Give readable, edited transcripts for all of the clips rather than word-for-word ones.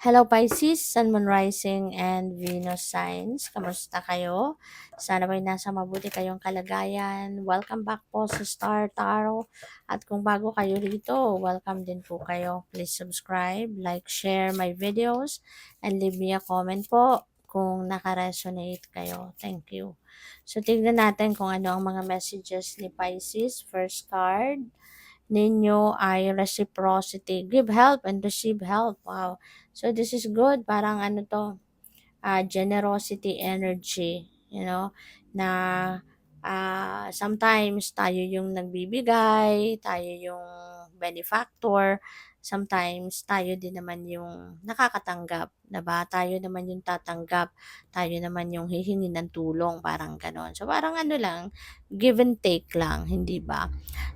Hello Pisces, Sun, Moon Rising, and Venus signs. Kamusta kayo? Sana ba'y nasa mabuti kayong kalagayan. Welcome back po sa Star Tarot. At kung bago kayo rito, welcome din po kayo. Please subscribe, like, share my videos, and leave me a comment po kung nakaresonate kayo. Thank you. So, tignan natin kung ano ang mga messages ni Pisces. First card ninyo ay reciprocity. Give help and receive help. Wow. So this is good. Parang ano to, generosity energy, na sometimes tayo yung nagbibigay, tayo yung benefactor, sometimes tayo din naman yung nakakatanggap, 'di ba? Tayo naman yung tatanggap, tayo naman yung hihingi ng tulong, parang ganon. So parang ano lang, give and take lang, hindi ba?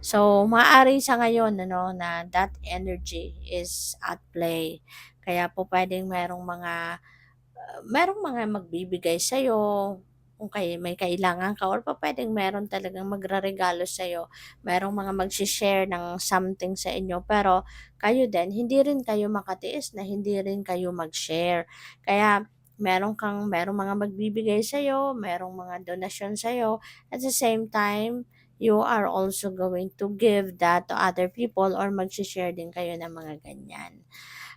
So maaari sa ngayon na that energy is at play. Kaya po pwedeng merong mga magbibigay sa'yo, kung may kailangan ka or pupuwedeng meron talagang magreregalo sa'yo. Merong mga magse-share ng something sa inyo, pero kayo din hindi rin kayo makatiis na hindi rin kayo mag-share. Kaya merong mga magbibigay sa'yo, merong mga donasyon sa'yo, at the same time, you are also going to give that to other people or magse-share din kayo ng mga ganyan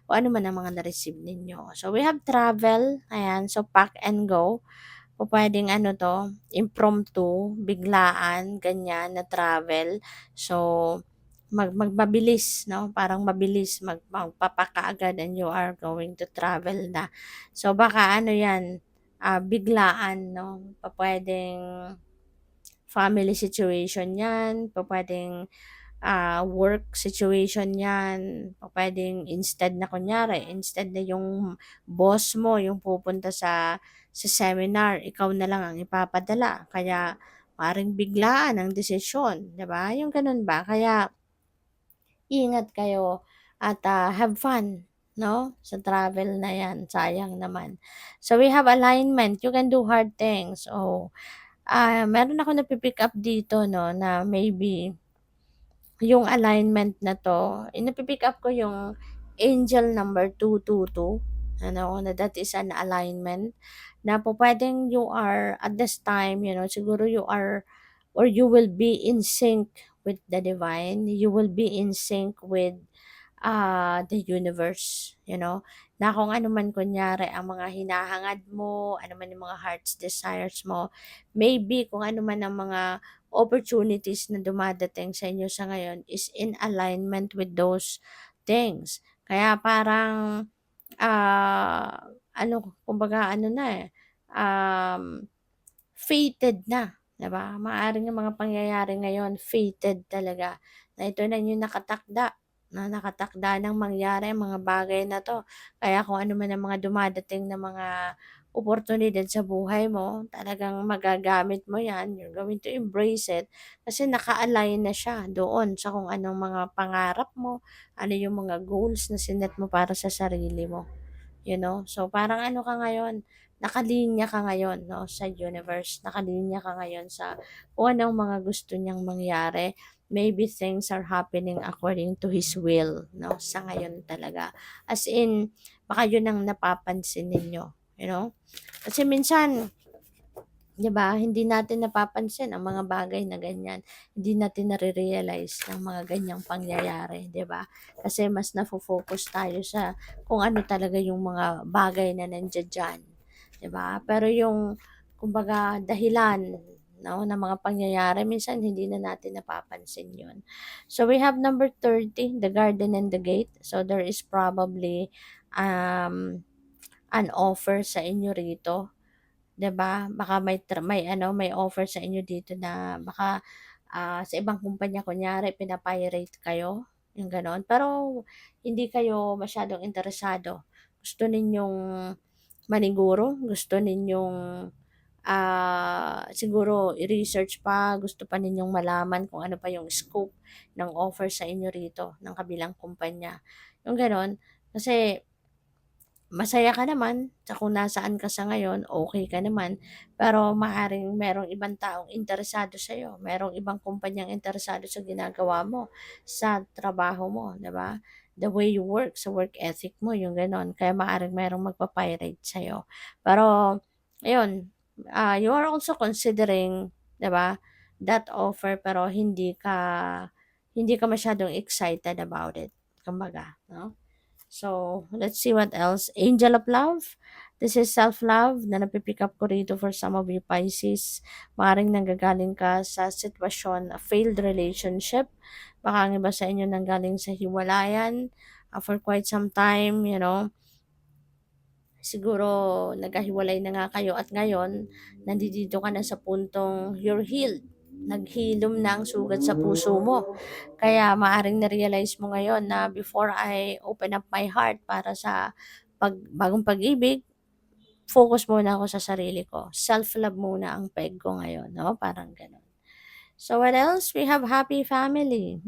kung ano man ang mga na-receive ninyo. So, we have travel. Ayan. So, pack and go. Pupuwedeng ano 'to, impromptu, biglaan, ganyan na travel. So, mabilis 'no, parang mabilis magpapack kaagad and you are going to travel na. So, baka ano 'yan, biglaan 'no, pupuwedeng family situation 'yan, pupuwedeng work situation 'yan. Pupuwedeng instead na yung boss mo yung pupunta sa seminar, ikaw na lang ang ipapadala. Kaya maaaring biglaan ang desisyon, 'di ba? Yung gano'n ba? Kaya ingat kayo at, have fun 'no, sa travel na 'yan, sayang naman. So, we have alignment, you can do hard things. Oh, meron akong napi-pick up dito 'no, na maybe yung alignment na 'to, napi-pick up ko yung angel number 222, na that is an alignment na pupuwedeng you are at this time, siguro you are or you will be in sync with the divine, you will be in sync with the universe, na kung ano man kunyari ang mga hinahangad mo, ano man yung mga heart's desires mo, maybe kung ano man ang mga opportunities na dumadating sa inyo sa ngayon is in alignment with those things. Kaya parang, kumbaga ano na fated na, 'di ba? Maaaring yung mga pangyayari ngayon fated talaga, na ito na yung nakatakda ng mangyari ang mga bagay na 'to. Kaya kung ano man ang mga dumadating na mga oportunidad sa buhay mo, talagang magagamit mo 'yan, you're going to embrace it kasi naka-align na siya doon sa kung anong mga pangarap mo, ano yung mga goals na sinet mo para sa sarili mo. So parang ano ka ngayon, nakalinya ka ngayon 'no, sa universe, nakalinya ka ngayon sa kung anong mga gusto niyang mangyari. Maybe things are happening according to His will 'no, sa ngayon talaga. As in, baka yun ang napapansin ninyo. Kasi minsan 'di ba, hindi natin napapansin ang mga bagay na ganyan. Hindi natin nare-realize ang mga ganyang pangyayari, 'di ba? Kasi mas nafo-focus tayo sa kung ano talaga yung mga bagay na nandiya diyan, 'di ba? Pero yung kumbaga dahilan 'no, ng mga pangyayari minsan hindi na natin napapansin 'yun. So we have number 30, the garden and the gate. So there is probably an offer sa inyo rito. 'Di ba? Baka may offer sa inyo dito na baka, sa ibang kumpanya kunyari pina-pirate kayo, yung gano'n. Pero hindi kayo masyadong interesado. Gusto ninyong maniguro, gusto ninyong, siguro i-research pa, gusto pa ninyong malaman kung ano pa yung scope ng offer sa inyo rito ng kabilang kumpanya, yung gano'n. Kasi masaya ka naman sa kung nasaan ka sa ngayon, okay ka naman, pero maaaring merong ibang taong interesado sa'yo, merong ibang kumpanyang interesado sa ginagawa mo, sa trabaho mo, 'di ba? the way you work, sa work ethic mo, yung gano'n. Kaya maaaring merong magpa-pirate sa'yo. Pero, ayun, you are also considering, 'di ba, that offer pero hindi ka masyadong excited about it, kumbaga, 'no? So, let's see what else. Angel of Love. This is self-love na napipick up ko rito for some of you Pisces. Maaaring nanggagaling ka sa sitwasyon, a failed relationship. Baka ang iba sa inyo nanggaling sa hiwalayan for quite some time, siguro nagkahiwalay na nga kayo at ngayon, nandito ka na sa puntong you're healed. Naghilom na ang sugat sa puso mo. Kaya maaring na-realize mo ngayon na before I open up my heart para sa bagong pag-ibig, focus muna ako sa sarili ko. Self-love muna ang peg ko ngayon, no? Parang ganun. So what else? We have happy family.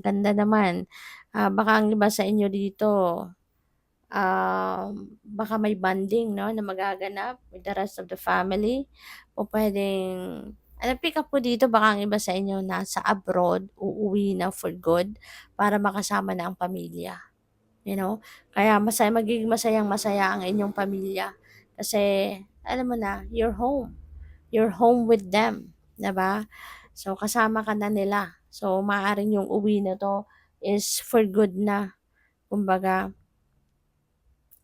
Ganda naman. Baka ang iba sa inyo dito, baka may bonding, no, na magaganap with the rest of the family. O pwedeng, pick up ko dito, baka ang iba sa inyo nasa abroad, uuwi na for good para makasama na ang pamilya. Kaya magiging masayang-masaya ang inyong pamilya. Kasi, alam mo na, you're home. You're home with them. 'Di ba? So, kasama ka na nila. So, maaaring yung uwi na to is for good na. Kumbaga,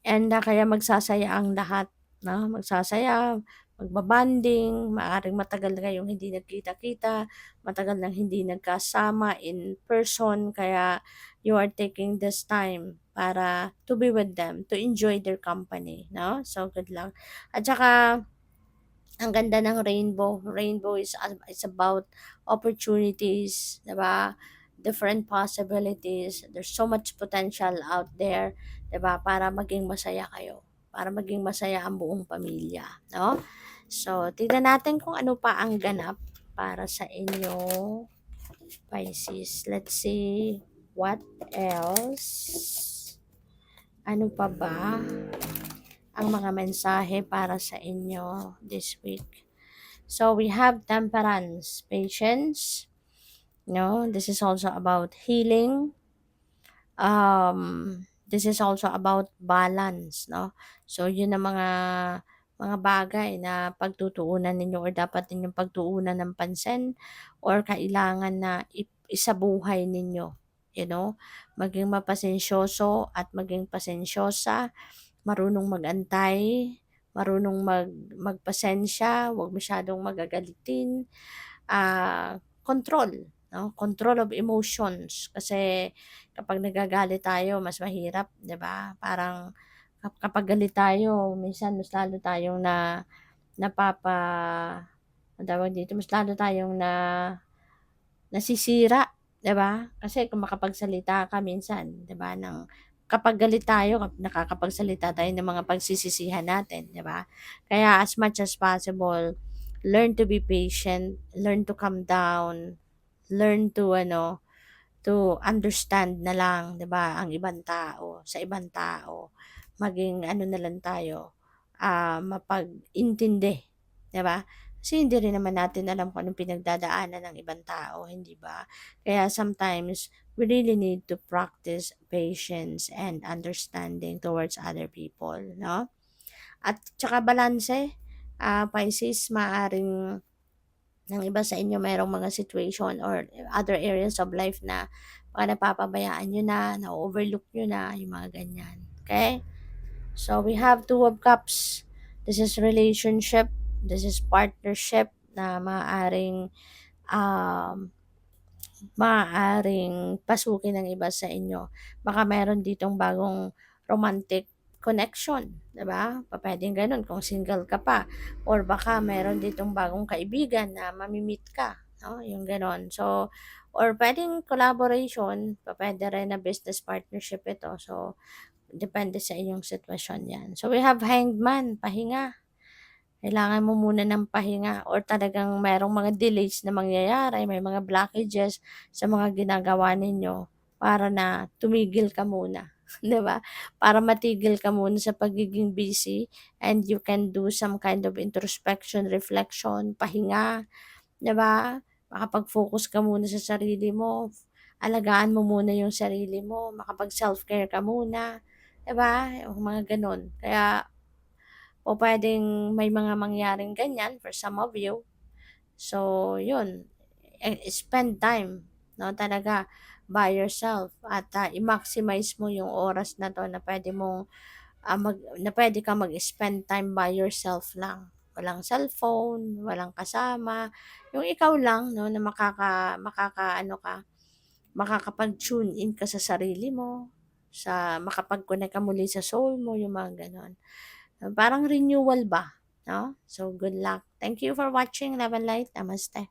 and kaya magsasaya ang lahat, 'no? Magsasaya, magbabanding, maaaring matagal na kayong hindi nagkita-kita, matagal nang hindi nagkasama in person, kaya you are taking this time para to be with them, to enjoy their company, 'no? So, good luck. At saka ang ganda ng rainbow. Rainbow is about opportunities, 'di ba? Different possibilities. There's so much potential out there, 'di ba? Para maging masaya kayo. Para maging masaya ang buong pamilya, no? So, tignan natin kung ano pa ang ganap para sa inyo, Pisces. Let's see what else. Ano pa ba ang mga mensahe para sa inyo this week? So we have temperance, patience. This is also about healing. This is also about balance, no? So yun ang mga bagay na pagtutuunan ninyo or dapat ninyong pagtuunan ng pansin or kailangan na isabuhay ninyo. Maging mapasensyoso at maging pasensyosa, marunong magantay, marunong magpasensya, huwag masyadong magagalitin, control, no? Control of emotions. Kasi kapag nagagalit tayo, mas mahirap, 'di ba? Parang kapag galit tayo, minsan mas lalo tayong napapa ang tawag dito, mas lalo tayong nasisira, 'di ba? Kasi kung makapagsalita ka minsan, 'di ba, kapag galit tayo, nakakapagsalita tayo ng mga pagsisisihan natin, 'di ba? Kaya as much as possible, learn to be patient, learn to calm down, learn to understand na lang, 'di ba, ang ibang tao, sa ibang tao. Maging ano na lang tayo, mapag-intindi, 'di ba? Kasi hindi rin naman natin alam kung anong pinagdadaanan ng ibang tao, hindi ba? Kaya sometimes we really need to practice patience and understanding towards other people, no? At tsaka balanse, Pisces, maaring ng iba sa inyo mayroong mga situation or other areas of life na baka napapabayaan nyo na-overlook nyo na, yung mga ganyan. Okay? So, we have Two of Cups. This is relationship. This is partnership na maaaring pasukin ng iba sa inyo. Baka meron ditong bagong romantic connection, 'di ba? Puwedeng gano'n kung single ka pa or baka meron ditong bagong kaibigan na mami-meet ka, 'no, yung gano'n. So, or puwedeng collaboration, puwede rin na business partnership ito. So, depende sa inyong sitwasyon 'yan. So, we have Hanged Man, pahinga. Kailangan mo muna ng pahinga or talagang merong mga delays na mangyayari, may mga blockages sa mga ginagawa ninyo para na tumigil ka muna, 'di ba? Para matigil ka muna sa pagiging busy and you can do some kind of introspection, reflection, pahinga, 'di ba? Makapag-focus ka muna sa sarili mo, alagaan mo muna yung sarili mo, makapag self-care ka muna, 'di ba? Yung mga gano'n. Kaya pupuwedeng may mga mangyaring ganyan for some of you. So, yun, spend time, 'no, talaga by yourself at, i-maximize mo yung oras na 'to na puwede mong, na puwede kang mag-spend time by yourself lang. Walang cellphone, walang kasama, yung ikaw lang 'no, na makakaano ka, makakapag-tune in ka sa sarili mo, makapag-connect ka muli sa soul mo, yung mga gano'n. Parang renewal ba, 'no? So, good luck. Thank you for watching. Love and light. Namaste.